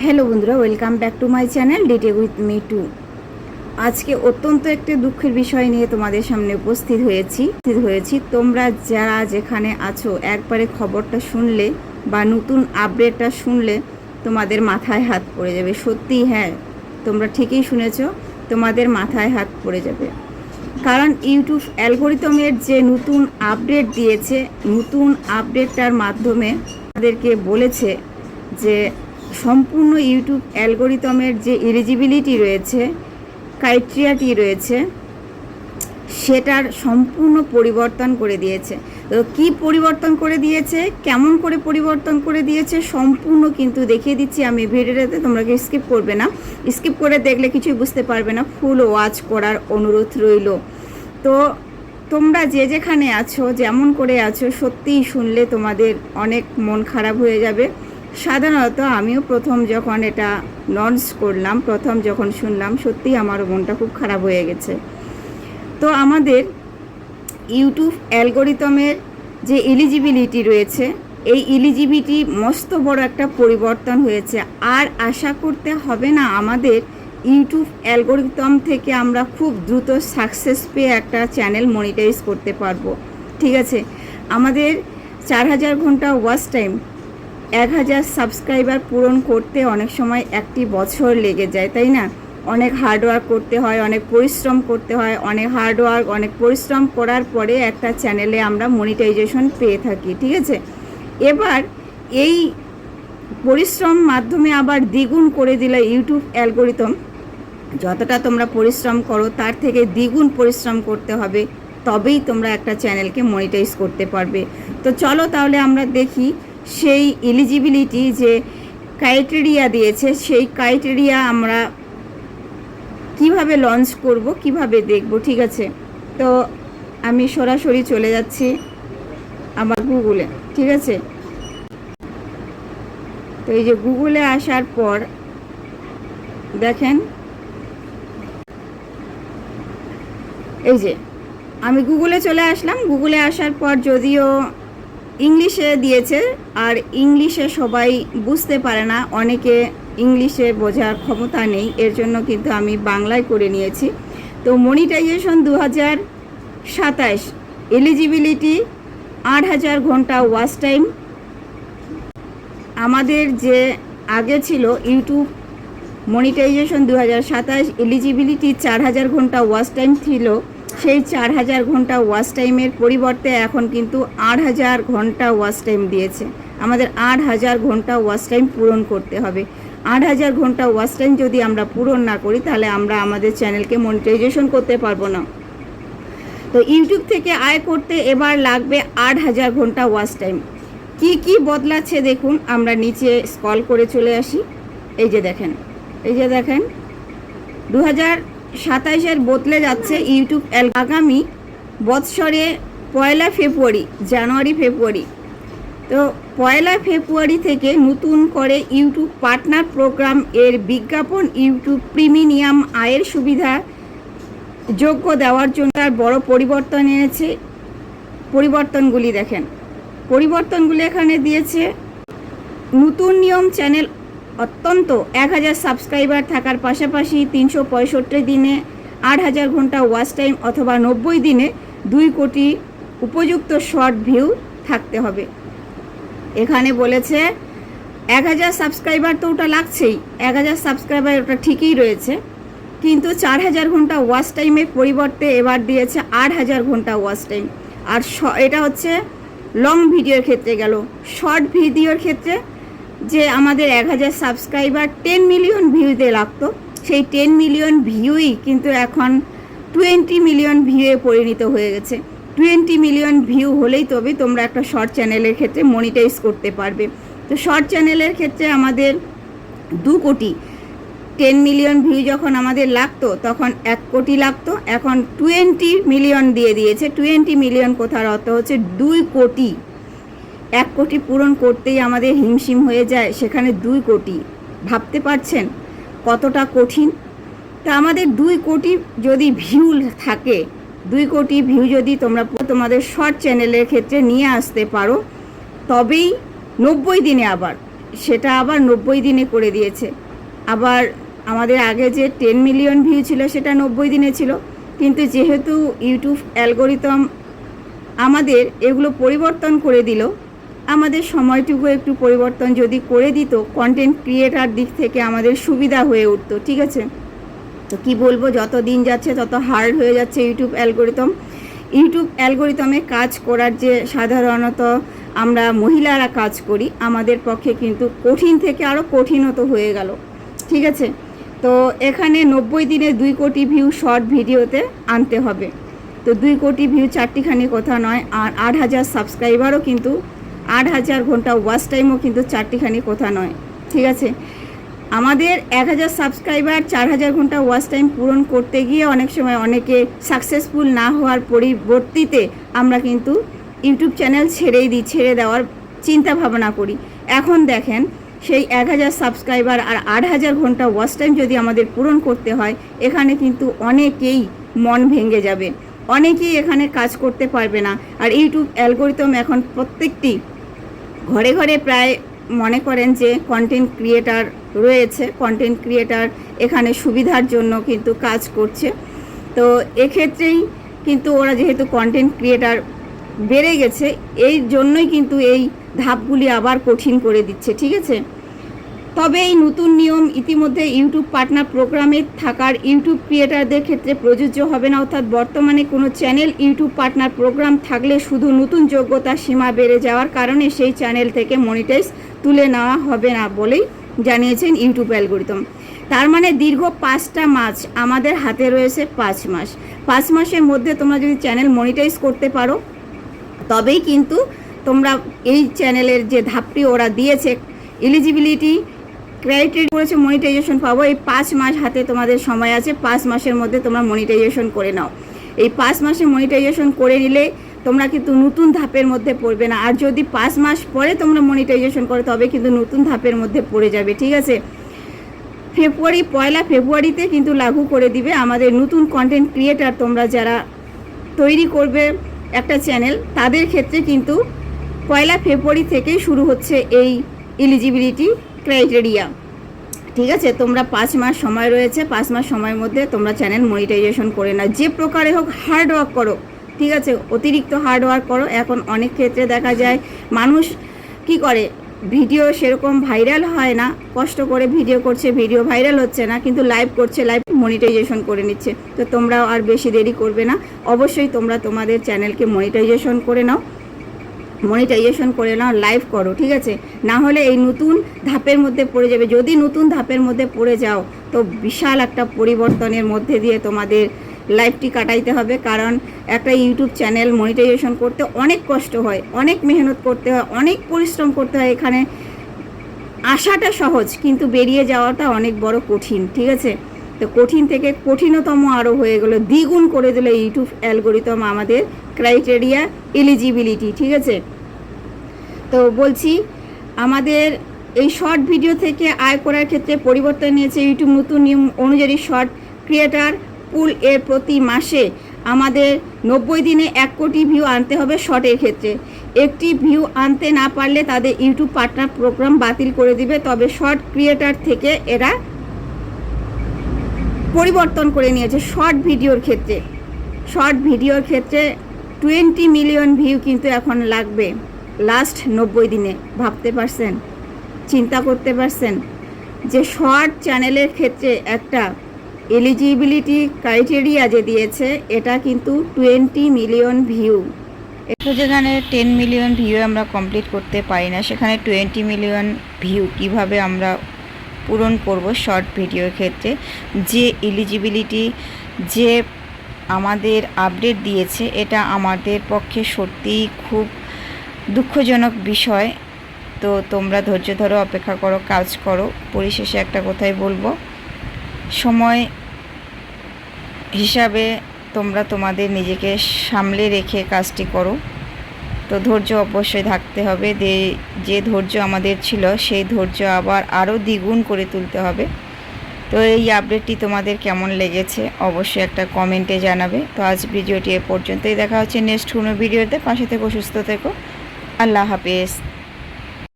Hello বন্ধুরা, welcome back to my channel ডিটে with me টু। আজকে অত্যন্ত একটি দুঃখের বিষয় নিয়ে তোমাদের সামনে উপস্থিত হয়েছি। তোমরা যারা যেখানে আছো একবারে খবরটা শুনলে বা নতুন আপডেটটা শুনলে তোমাদের মাথায় হাত পড়ে যাবে। সত্যি, হ্যাঁ, তোমরা ঠিকই শুনেছো, তোমাদের মাথায় হাত পড়ে যাবে। কারণ ইউটিউব অ্যালগরিদমের যে নতুন আপডেট দিয়েছে, নতুন আপডেটটার মাধ্যমে তাদেরকে বলেছে যে সম্পূর্ণ ইউটিউব অ্যালগরিদমের যে এলিজিবিলিটি রয়েছে, ক্রাইটেরিয়াটি রয়েছে, সেটার সম্পূর্ণ পরিবর্তন করে দিয়েছে। তো কী পরিবর্তন করে দিয়েছে, কেমন করে পরিবর্তন করে দিয়েছে সম্পূর্ণ কিন্তু দেখিয়ে দিচ্ছি আমি ভিডিওটাতে। তোমরা স্কিপ করবে না, স্কিপ করে দেখলে কিছুই বুঝতে পারবে না। ফুল ওয়াচ করার অনুরোধ রইল। তো তোমরা যে যেখানে আছো, যেমন করে আছো, সত্যিই শুনলে তোমাদের অনেক মন খারাপ হয়ে যাবে। সাধারণত আমিও প্রথম যখন এটা লঞ্চ করলাম, প্রথম যখন শুনলাম, সত্যিই আমারও মনটা খুব খারাপ হয়ে গেছে। তো আমাদের ইউটিউব অ্যালগরিদমের যে এলিজিবিলিটি রয়েছে, এই এলিজিবিলিটি মস্ত বড় একটা পরিবর্তন হয়েছে। আর আশা করতে হবে না আমাদের ইউটিউব অ্যালগরিদম থেকে আমরা খুব দ্রুত সাকসেস পেয়ে একটা চ্যানেল মনিটাইজ করতে পারবো। ঠিক আছে, আমাদের 4000 ঘন্টা ওয়াচ টাইম, 1000 সাবস্ক্রাইবার পূরণ করতে অনেক সময় একটি বছর লেগে যায়, তাই না? অনেক হার্ডওয়ার্ক করতে হয়, অনেক পরিশ্রম করতে হয়, অনেক হার্ডওয়ার্ক, অনেক পরিশ্রম করার পরে একটা চ্যানেলে আমরা মনিটাইজেশন পেয়ে থাকি। ঠিক আছে, এবার এই পরিশ্রম মাধ্যমে আবার দ্বিগুণ করে দিলে ইউটিউব অ্যালগরিদম, যতটা তোমরা পরিশ্রম করো তার থেকে দ্বিগুণ পরিশ্রম করতে হবে, তবেই তোমরা একটা চ্যানেলকে মনিটাইজ করতে পারবে। তো চলো তাহলে আমরা দেখি সেই এলিজিবিলিটি যে ক্রাইটেরিয়া দিয়েছে, সেই ক্রাইটেরিয়া আমরা কিভাবে লঞ্চ করব, কিভাবে দেখব। ঠিক আছে, তো আমি সরাসরি চলে যাচ্ছি আমার গুগলে। ঠিক আছে, তো এই যে গুগলে আসার পর দেখেন, এই যে আমি গুগলে চলে আসলাম। গুগলে আসার পর যদিও ইংলিশে দিয়েছে, আর ইংলিশে সবাই বুঝতে পারে না, অনেকে ইংলিশে বোঝার ক্ষমতা নেই, এর জন্য কিন্তু আমি বাংলায় করে নিয়েছি। তো মনিটাইজেশন 2027, এলিজিবিলিটি 8000 ঘন্টা ওয়াচ টাইম। আমাদের যে আগে ছিল ইউটিউব মনিটাইজেশন 2027, এলিজিবিলিটি 4000 ঘন্টা ওয়াচ টাইম ছিল, সেই 4000 ঘন্টা ওয়াচ টাইমের পরিবর্তে এখন কিন্তু 8000 ঘন্টা ওয়াচ টাইম দিয়েছে। আমাদের 8000 ঘন্টা ওয়াচ টাইম পূরণ করতে হবে। 8000 ঘন্টা ওয়াচ টাইম যদি আমরা পূরণ না করি তাহলে আমরা আমাদের চ্যানেলকে মনিটাইজেশন করতে পারবো না। তো ইউটিউব থেকে আয় করতে এবার লাগবে 8000 ঘন্টা ওয়াচ টাইম। কি কি বদলাচ্ছে দেখুন, আমরা নিচে স্ক্রল করে চলে আসি। এই যে দেখেন 2027 বদলে যাচ্ছে ইউটিউব আগামী বৎসরে 1 ফেব্রুয়ারি, জানুয়ারি ফেব্রুয়ারি। তো 1 ফেব্রুয়ারি থেকে নতুন করে ইউটিউব পার্টনার প্রোগ্রাম এর বিজ্ঞাপন ইউটিউব প্রিমিয়াম আয়ের সুবিধা যোগ্য দেওয়ার জন্য তার বড় পরিবর্তন এনেছে। পরিবর্তনগুলি দেখেন, পরিবর্তনগুলি এখানে দিয়েছে। নতুন নিয়ম, চ্যানেল অত্যন্ত 1000 সাবস্ক্রাইবার থাকার পাশাপাশি 365 দিনে 8000 ঘন্টা ওয়াচ টাইম অথবা 90 দিনে 2 কোটি উপযুক্ত শর্ট ভিউ থাকতে হবে। এখানে বলেছে 1000 সাবস্ক্রাইবার, তো ওটা লাগছেই, 1000 সাবস্ক্রাইবার ওটা ঠিকই রয়েছে, কিন্তু 4000 ঘন্টা ওয়াচ টাইমের পরিবর্তে এবার দিয়েছে 8000 ঘন্টা ওয়াচ টাইম। আর এটা হচ্ছে লং ভিডিওর ক্ষেত্রে গেল। শর্ট ভিডিওর ক্ষেত্রে যে আমাদের 1000 সাবস্ক্রাইবার 10 মিলিয়ন ভিউতে লাগতো, সেই 10 মিলিয়ন ভিউই কিন্তু এখন 20 মিলিয়ন ভিউয়ে পরিণত হয়ে গেছে। 20 মিলিয়ন ভিউ হলেই তবে তোমরা একটা শর্ট চ্যানেলের ক্ষেত্রে মনিটাইজ করতে পারবে। তো শর্ট চ্যানেলের ক্ষেত্রে আমাদের 2 কোটি, 10 মিলিয়ন ভিউ যখন আমাদের লাগতো তখন 1 কোটি লাগতো, এখন 20 মিলিয়ন দিয়ে দিয়েছে। 20 মিলিয়ন কোথার অর্থ হচ্ছে 2 কোটি। 1 কোটি পূরণ করতেই আমাদের হিমশিম হয়ে যায়, সেখানে 2 কোটি। ভাবতে পারছেন কতটা কঠিন? তা আমাদের 2 কোটি যদি ভিউ থাকে, 2 কোটি ভিউ যদি তোমরা তোমাদের শর্ট চ্যানেলের ক্ষেত্রে নিয়ে আসতে পারো, তবেই 90 দিনে আবার সেটা আবার 90 দিনে করে দিয়েছে। আবার আমাদের আগে যে 10 মিলিয়ন ভিউ ছিল সেটা 90 দিনে ছিল, কিন্তু যেহেতু ইউটিউব অ্যালগোরিদম আমাদের এগুলো পরিবর্তন করে দিল, আমাদের সময়টুকু একটু পরিবর্তন যদি করে দিত, কন্টেন্ট ক্রিয়েটার দিক থেকে আমাদের সুবিধা হয়ে উঠতো। ঠিক আছে, তো কি বলবো, যত দিন যাচ্ছে তত হার্ড হয়ে যাচ্ছে ইউটিউব অ্যালগোরিদমে কাজ করার যে সাধারণত আমরা মহিলারা কাজ করি, আমাদের পক্ষে কিন্তু কঠিন থেকে আরও কঠিনত হয়ে গেল। ঠিক আছে, তো এখানে 90 দিনে 2 কোটি ভিউ শর্ট ভিডিওতে আনতে হবে। তো 2 কোটি ভিউ চারটিখানি কথা নয়, আর 8,000 সাবস্ক্রাইবারও কিন্তু 8,000 ঘন্টা ওয়াচ টাইমও কিন্তু চারটিখানি কথা নয়। ঠিক আছে, আমাদের 1,000 সাবস্ক্রাইবার 4,000 ঘন্টা ওয়াচ টাইম পূরণ করতে গিয়ে অনেক সময় অনেকে সাকসেসফুল না হওয়ার পরিবর্তিতে আমরা কিন্তু ইউটিউব চ্যানেল ছেড়ে দেওয়ার চিন্তা ভাবনা করি। এখন দেখেন, সেই 1,000 সাবস্ক্রাইবার আর 8,000 ঘন্টা ওয়াচ টাইম যদি আমাদের পূরণ করতে হয়, এখানে কিন্তু অনেকেই মন ভেঙে যাবে, অনেকেই এখানে কাজ করতে পারবে না। আর ইউটিউব অ্যালগোরিদম এখন প্রত্যেকটি ঘরে ঘরে প্রায় মনে করেন যে কন্টেন্ট ক্রিয়েটার রয়েছে, কন্টেন্ট ক্রিয়েটার এখানে সুবিধার জন্য কিন্তু কাজ করছে। তো এক্ষেত্রেই কিন্তু ওরা যেহেতু কন্টেন্ট ক্রিয়েটার বেড়ে গেছে, এই জন্যই কিন্তু এই ধাপগুলি আবার কঠিন করে দিচ্ছে। ঠিক আছে, তবে এই নতুন নিয়ম ইতিমধ্যে ইউটিউব পার্টনার প্রোগ্রামে থাকার ইউটিউব ক্রিয়েটারদের ক্ষেত্রে প্রযোজ্য হবে না। অর্থাৎ বর্তমানে কোনো চ্যানেল ইউটিউব পার্টনার প্রোগ্রাম থাকলে শুধু নতুন যোগ্যতার সীমা বেড়ে যাওয়ার কারণে সেই চ্যানেল থেকে মনিটাইজ তুলে নেওয়া হবে না বলেই জানিয়েছেন ইউটিউব অ্যালগোরিদম। তার মানে দীর্ঘ 5টা মাস আমাদের হাতে রয়েছে, 5 মাস। 5 মাসের মধ্যে তোমরা যদি চ্যানেল মনিটাইজ করতে পারো, তবেই কিন্তু তোমরা এই চ্যানেলের যে ধাপটি ওরা দিয়েছে, এলিজিবিলিটি ক্রাইটেরিয়া করেছে মনিটাইজেশন পাবো, এই 5 মাস হাতে তোমাদের সময় আছে। 5 মাসের মধ্যে তোমরা মনিটাইজেশন করে নাও। এই 5 মাসে মনিটাইজেশন করে নিলে তোমরা কিন্তু নতুন ধাপের মধ্যে পড়বে না। আর যদি 5 মাস পরে তোমরা মনিটাইজেশন করো, তবে কিন্তু নতুন ধাপের মধ্যে পড়ে যাবে। ঠিক আছে, পয়লা ফেব্রুয়ারিতে কিন্তু লাগু করে দিবে আমাদের নতুন কন্টেন্ট ক্রিয়েটার। তোমরা যারা তৈরি করবে একটা চ্যানেল, তাদের ক্ষেত্রে কিন্তু পয়লা ফেব্রুয়ারি থেকেই শুরু হচ্ছে এই এলিজিবিলিটি ক্রাইটেরিয়া। ঠিক আছে, তোমরা 5 মাস সময় রয়েছে, 5 মাস সময়ের মধ্যে তোমরা চ্যানেল মনিটাইজেশন করে নাও। যে প্রকারে হোক হার্ড ওয়ার্ক করো। ঠিক আছে, অতিরিক্ত হার্ড ওয়ার্ক করো। এখন অনেক ক্ষেত্রে দেখা যায় মানুষ কি করে, ভিডিও সেরকম ভাইরাল হয় না, কষ্ট করে ভিডিও করছে, ভিডিও ভাইরাল হচ্ছে না, কিন্তু লাইভ করছে, লাইভ মনিটাইজেশন করে নিচ্ছে। তো তোমরাও আর বেশি দেরি করবে না, অবশ্যই তোমরা তোমাদের চ্যানেলকে মনিটাইজেশন করে নাও, লাইভ করো। ঠিক আছে, না হলে এই নতুন ধাপের মধ্যে পড়ে যাবে। যদি নতুন ধাপের মধ্যে পড়ে যাও, তো বিশাল একটা পরিবর্তনের মধ্যে দিয়ে তোমাদের লাইফটি কাটাইতে হবে। কারণ একটা ইউটিউব চ্যানেল মনিটাইজেশন করতে অনেক কষ্ট হয়, অনেক মেহনত করতে হয়, অনেক পরিশ্রম করতে হয়। এখানে আসাটা সহজ, কিন্তু বেরিয়ে যাওয়াটা অনেক বড় কঠিন। ঠিক আছে, তো কঠিন থেকে কঠিনতম আরও হয়ে গেলো, দ্বিগুণ করে দিল ইউটিউব অ্যালগোরিদম আমাদের ক্রাইটেরিয়া এলিজিবিলিটি। ঠিক আছে, তো বলছি আমাদের এই শর্ট ভিডিও থেকে আয় করার ক্ষেত্রে পরিবর্তন নিয়েছে ইউটিউব নতুন নিয়ম অনুযায়ী। শর্ট ক্রিয়েটার পুল এর প্রতি মাসে আমাদের 90 দিনে 1 কোটি ভিউ আনতে হবে শর্টের ক্ষেত্রে। একটি ভিউ আনতে না পারলে তাদের ইউটিউব পার্টনার প্রোগ্রাম বাতিল করে দিবে। তবে শর্ট ক্রিয়েটার থেকে এরা পরিবর্তন করে নিয়েছে শর্ট ভিডিওর ক্ষেত্রে 20 মিলিয়ন ভিউ কিন্তু এখন লাগবে লাস্ট 90 দিনে। ভাবতে পারছেন, চিন্তা করতে পারছেন যে শর্ট চ্যানেলের ক্ষেত্রে একটা এলিজিবিলিটি ক্রাইটেরিয়া যে দিয়েছে, এটা কিন্তু 20 মিলিয়ন ভিউ। একটু যেখানে 10 মিলিয়ন ভিউ আমরা কমপ্লিট করতে পারি না, সেখানে 20 মিলিয়ন ভিউ কিভাবে আমরা পূরণ করব শর্ট ভিডিওর ক্ষেত্রে। যে এলিজিবিলিটি যে আমাদের আপডেট দিয়েছে, এটা আমাদের পক্ষে সত্যিই খুব দুঃখজনক বিষয়। তো তোমরা ধৈর্য ধরো, অপেক্ষা করো, কাজ করো। পরিশেষে একটা কথাই বলবো, সময় হিসাবে তোমরা তোমাদের নিজেকে সামলে রেখে কাজটি করো। তো ধৈর্য অবশ্যই থাকতে হবে, যে ধৈর্য আমাদের ছিল সেই ধৈর্য আবার আরও দ্বিগুণ করে তুলতে হবে। তো এই আপডেটটি তোমাদের কেমন লেগেছে অবশ্যই একটা কমেন্টে জানাবে। তো আজ ভিডিওটি এ পর্যন্তই, দেখা হচ্ছে নেক্সট কোনো ভিডিওতে। পাশে থেকো, সুস্থ থেকো, আল্লাহ হাফেজ।